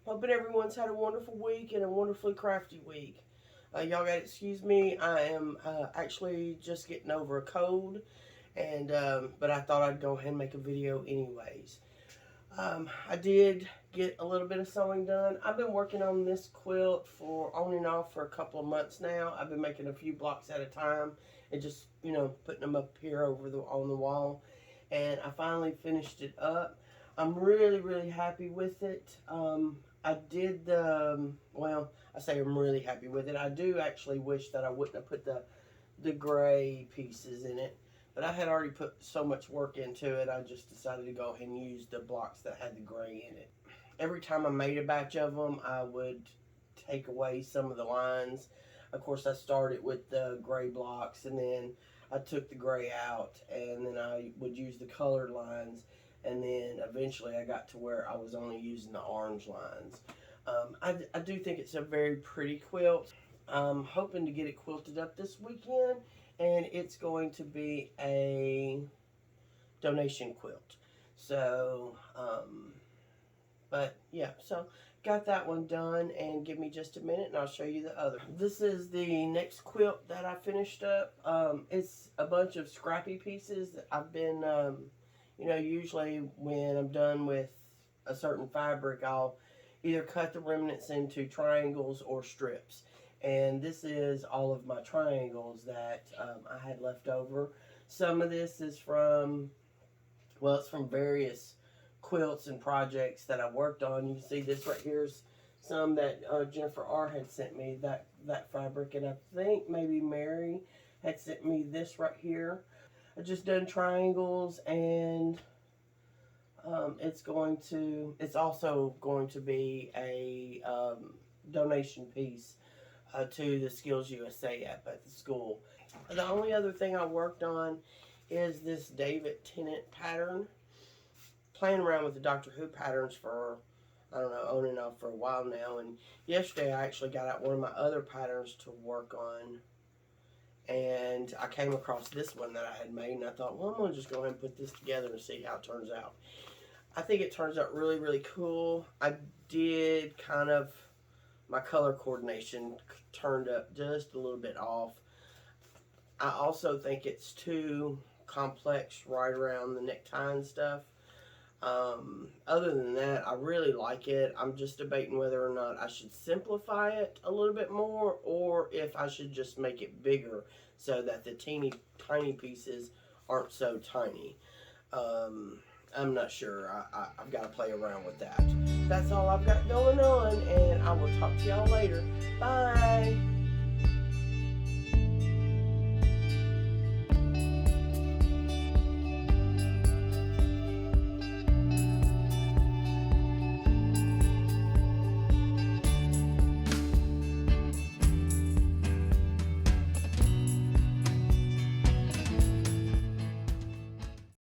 Hoping everyone's had a wonderful week and a wonderfully crafty week. Y'all got to excuse me. I am actually just getting over a cold, and but I thought I'd go ahead and make a video anyways. I did get a little bit of sewing done. I've been working on this quilt for on and off for a couple of months now. I've been making a few blocks at a time and just, putting them up here on the wall. And I finally finished it up. I'm really, really happy with it. I did well, I say I'm really happy with it. I do actually wish that I wouldn't have put the gray pieces in it. But I had already put so much work into it, I just decided to go ahead and use the blocks that had the gray in it. Every time I made a batch of them, I would take away some of the lines. Of course, I started with the gray blocks, and then I took the gray out, and then I would use the colored lines, and then eventually I got to where I was only using the orange lines. I do think it's a very pretty quilt. I'm hoping to get it quilted up this weekend, and it's going to be a donation quilt. So, but yeah, so got that one done, and give me just a minute and I'll show you the other. This is the next quilt that I finished up. It's a bunch of scrappy pieces that I've been, usually when I'm done with a certain fabric, I'll either cut the remnants into triangles or strips. And this is all of my triangles that I had left over. Some of this is from, well, it's from various quilts and projects that I worked on. You can see this right here is some that Jennifer R. had sent me, that fabric. And I think maybe Mary had sent me this right here. I just done triangles, and it's also going to be a donation piece to the Skills USA app at the school. The only other thing I worked on is this David Tennant pattern. Playing around with the Doctor Who patterns for, I don't know, on and off for a while now. And yesterday I actually got out one of my other patterns to work on. And I came across this one that I had made, and I thought, well, I'm going to just go ahead and put this together and see how it turns out. I think it turns out really, really cool. I did kind of, my color coordination turned up just a little bit off. I also think it's too complex right around the necktie and stuff. Other than that, I really like it. I'm just debating whether or not I should simplify it a little bit more, or if I should just make it bigger so that the teeny tiny pieces aren't so tiny. I'm not sure. I've got to play around with that. That's all I've got going on, and I will talk to y'all later. Bye!